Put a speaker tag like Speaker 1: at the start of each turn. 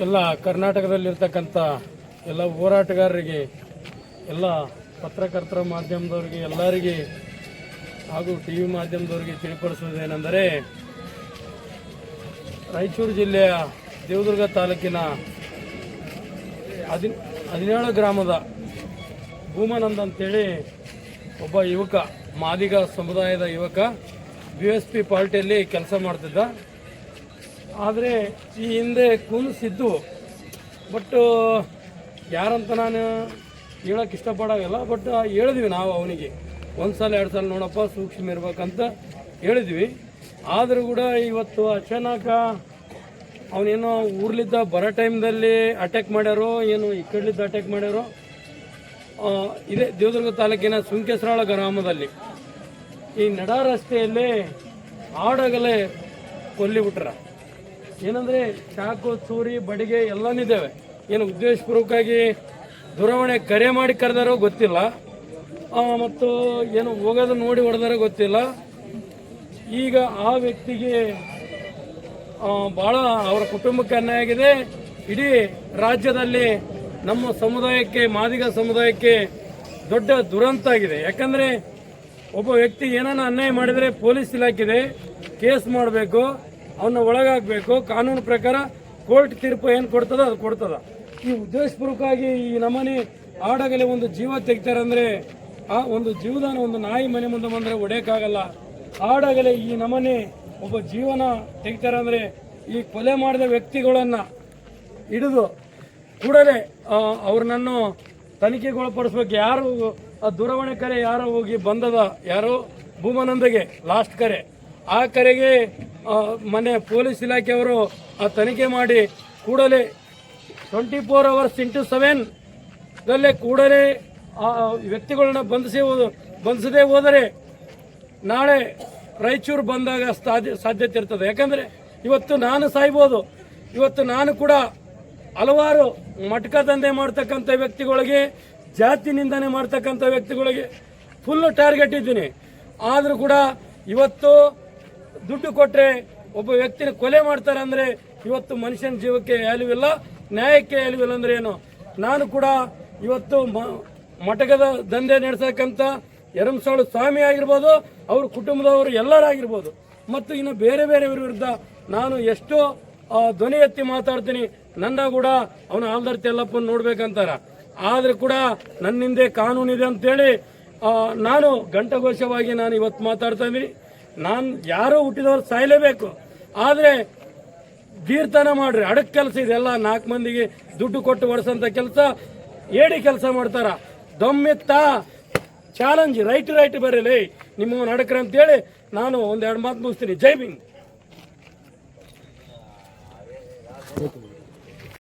Speaker 1: ಎಲ್ಲ ಕರ್ನಾಟಕದಲ್ಲಿರ್ತಕ್ಕಂಥ ಎಲ್ಲ ಹೋರಾಟಗಾರರಿಗೆ, ಎಲ್ಲ ಪತ್ರಕರ್ತರ ಮಾಧ್ಯಮದವರಿಗೆ, ಎಲ್ಲರಿಗೆ ಹಾಗೂ ಟಿ ವಿ ಮಾಧ್ಯಮದವರಿಗೆ ತಿಳಿಪಡಿಸುವುದೇನೆಂದರೆ, ರಾಯಚೂರು ಜಿಲ್ಲೆಯ ದೇವದುರ್ಗ ತಾಲೂಕಿನ 17 ಗ್ರಾಮದ ಭೂಮಾನಂದ ಅಂತೇಳಿ ಒಬ್ಬ ಯುವಕ, ಮಾದಿಗ ಸಮುದಾಯದ ಯುವಕ, BSP ಪಾರ್ಟಿಯಲ್ಲಿ ಕೆಲಸ ಮಾಡ್ತಿದ್ದ. ಆದರೆ ಈ ಹಿಂದೆ ಕುಣಿಸಿದ್ದು, ಬಟ್ ಯಾರಂತ ನಾನು ಹೇಳೋಕ್ಕೆ ಇಷ್ಟಪಡೋಲ್ಲ. ಬಟ್ ಹೇಳಿದ್ವಿ ನಾವು ಅವನಿಗೆ, ಒಂದು ಸಲ 2 ಸಲ ನೋಡಪ್ಪ ಸೂಕ್ಷ್ಮ ಇರ್ಬೇಕಂತ ಹೇಳಿದ್ವಿ. ಆದರೂ ಕೂಡ ಇವತ್ತು ಅಚಾನಕ ಅವನೇನೋ ಊರ್ಲಿದ್ದ ಬರೋ ಟೈಮ್ದಲ್ಲಿ ಅಟ್ಯಾಕ್ ಮಾಡ್ಯಾರೋ ಏನೋ, ಈ ಕಡೆಲಿದ್ದ ಅಟ್ಯಾಕ್ ಮಾಡ್ಯಾರೋ. ಇದೇ ದೇವದುರ್ಗ ತಾಲೂಕಿನ ಸುಂಕೇಶ್ವರ ಗ್ರಾಮದಲ್ಲಿ ಈ ನಡ ರಸ್ತೆಯಲ್ಲಿ ಆಡಗಲೇ ಕೊಲ್ಲಿಬಿಟ್ರ. ಏನಂದರೆ ಚಾಕು, ಚೂರಿ, ಬಡಿಗೆ ಎಲ್ಲನಿದ್ದಾವೆ. ಏನು ಉದ್ದೇಶಪೂರ್ವಕವಾಗಿ ದೂರವಾಣಿ ಕರೆ ಮಾಡಿ ಕರೆದಾರೋ ಗೊತ್ತಿಲ್ಲ, ಮತ್ತು ಏನು ಹೋಗೋದು ನೋಡಿ ಹೊಡೆದಾರೋ ಗೊತ್ತಿಲ್ಲ. ಈಗ ಆ ವ್ಯಕ್ತಿಗೆ ಭಾಳ ಅವರ ಕುಟುಂಬಕ್ಕೆ ಅನ್ಯಾಯ ಆಗಿದೆ. ಇಡೀ ರಾಜ್ಯದಲ್ಲಿ ನಮ್ಮ ಸಮುದಾಯಕ್ಕೆ, ಮಾದಿಗ ಸಮುದಾಯಕ್ಕೆ ದೊಡ್ಡ ದುರಂತ ಆಗಿದೆ. ಯಾಕಂದರೆ ಒಬ್ಬ ವ್ಯಕ್ತಿ ಏನಾನ ಅನ್ಯಾಯ ಮಾಡಿದರೆ ಪೊಲೀಸ್ ಇಲಾಖೆ ಕೇಸ್ ಮಾಡಬೇಕು, ಅವನ್ನ ಒಳಗಾಗಬೇಕು. ಕಾನೂನು ಪ್ರಕಾರ ಕೋರ್ಟ್ ತೀರ್ಪು ಏನು ಕೊಡ್ತದ ಅದು ಕೊಡ್ತದ. ಈ ಉದ್ದೇಶಪೂರ್ವಕವಾಗಿ ಈ ನಮೂನೆ ಆಡಗಲೇ ಒಂದು ಜೀವ ತೆಗಿತಾರೆ ಅಂದರೆ, ಆ ಒಂದು ಜೀವದಾನ, ಒಂದು ನಾಯಿ ಮನೆ ಮುಂದೆ ಬಂದರೆ ಹೊಡೆಯೋಕ್ಕಾಗಲ್ಲ. ಆಡಗಲೇ ಈ ನಮೂನೆ ಒಬ್ಬ ಜೀವನ ತೆಗಿತಾರೆ ಅಂದರೆ, ಈ ಕೊಲೆ ಮಾಡಿದ ವ್ಯಕ್ತಿಗಳನ್ನು ಹಿಡಿದು ಕೂಡಲೇ ಅವ್ರನ್ನನ್ನು ತನಿಖೆಗೊಳಪಡಿಸ್ಬೇಕು. ಯಾರು ದೂರವಾಣಿ ಕರೆ ಯಾರೋ ಹೋಗಿ ಬಂದದ, ಯಾರೋ ಭೂಮಾನಂದಗೆ ಲಾಸ್ಟ್ ಕರೆ, ಆ ಕರೆಗೆ ಮನೆ ಪೊಲೀಸ್ ಇಲಾಖೆಯವರು ತನಿಖೆ ಮಾಡಿ ಕೂಡಲೇ 24 hours into 7 ಕೂಡಲೇ ವ್ಯಕ್ತಿಗಳನ್ನ ಬಂಧಿಸದೇ ಹೋದರೆ ನಾಳೆ ರಾಯಚೂರು ಬಂದಾಗ ಸಾಧ್ಯತೆ ಇರ್ತದೆ. ಯಾಕಂದರೆ ಇವತ್ತು ನಾನು ಸಾಯ್ಬೋದು. ಇವತ್ತು ನಾನು ಕೂಡ ಹಲವಾರು ಮಟ್ಕ ದಂಧೆ ಮಾಡ್ತಕ್ಕಂಥ ವ್ಯಕ್ತಿಗಳಿಗೆ, ಜಾತಿ ನಿಂದನೆ ಮಾಡ್ತಕ್ಕಂಥ ವ್ಯಕ್ತಿಗಳಿಗೆ ಫುಲ್ ಟಾರ್ಗೆಟ್ ಇದ್ದೀನಿ. ಆದರೂ ಕೂಡ ಇವತ್ತು ದುಡ್ಡು ಕೊಟ್ಟರೆ ಒಬ್ಬ ವ್ಯಕ್ತಿನ ಕೊಲೆ ಮಾಡ್ತಾರೆ ಅಂದರೆ, ಇವತ್ತು ಮನುಷ್ಯನ ಜೀವಕ್ಕೆ ವ್ಯಾಲ್ಯೂ ಇಲ್ಲ, ನ್ಯಾಯಕ್ಕೆ ವ್ಯಾಲ್ಯೂ ಇಲ್ಲ ಅಂದರೆ ಏನು? ನಾನು ಕೂಡ ಇವತ್ತು ಮಟಕದ ದಂಧೆ ನಡೆಸಕ್ಕಂಥ ಯರಂಸಾಳು ಸ್ವಾಮಿ ಆಗಿರ್ಬೋದು, ಅವ್ರ ಕುಟುಂಬದವರು ಎಲ್ಲರಾಗಿರ್ಬೋದು, ಮತ್ತು ಇನ್ನು ಬೇರೆ ಬೇರೆಯವರ ವಿರುದ್ಧ ನಾನು ಎಷ್ಟೋ ಧ್ವನಿ ಎತ್ತಿ ಮಾತಾಡ್ತೀನಿ. ನನ್ನ ಕೂಡ ಅವನ ಆಲ್ದರ್ತಿ ಎಲ್ಲಪ್ಪನ ನೋಡ್ಬೇಕಂತಾರ. ಆದರೂ ಕೂಡ ನನ್ನಿಂದೆ ಕಾನೂನಿದೆ ಅಂತೇಳಿ ನಾನು ಘಂಟಘೋಷವಾಗಿ ನಾನು ಇವತ್ತು ಮಾತಾಡ್ತಾ ಇದ್ದೀನಿ. ನಾನು ಯಾರೋ ಹುಟ್ಟಿದವರು ಸಾಯಲೇಬೇಕು, ಆದರೆ ಧೀರ್ತನ ಮಾಡ್ರಿ. ಅಡಕ್ ಕೆಲಸ ಇದೆಲ್ಲ 4 ಮಂದಿಗೆ ದುಡ್ಡು ಕೊಟ್ಟು ಹೊಡೆಸಂತ ಕೆಲಸ, ಏಡಿ ಕೆಲಸ ಮಾಡ್ತಾರ. ದಮ್ಮೆತ್ತ ಚಾಲೆಂಜ್, ರೈಟ್ ಬರೀಲಿ ನಿಮ್ಮ ನಡಕ್ರ ಅಂತೇಳಿ ನಾನು 1-2 ಮಾತು ಮುಗಿಸ್ತೀನಿ. ಜೈ ಭೀಮ್.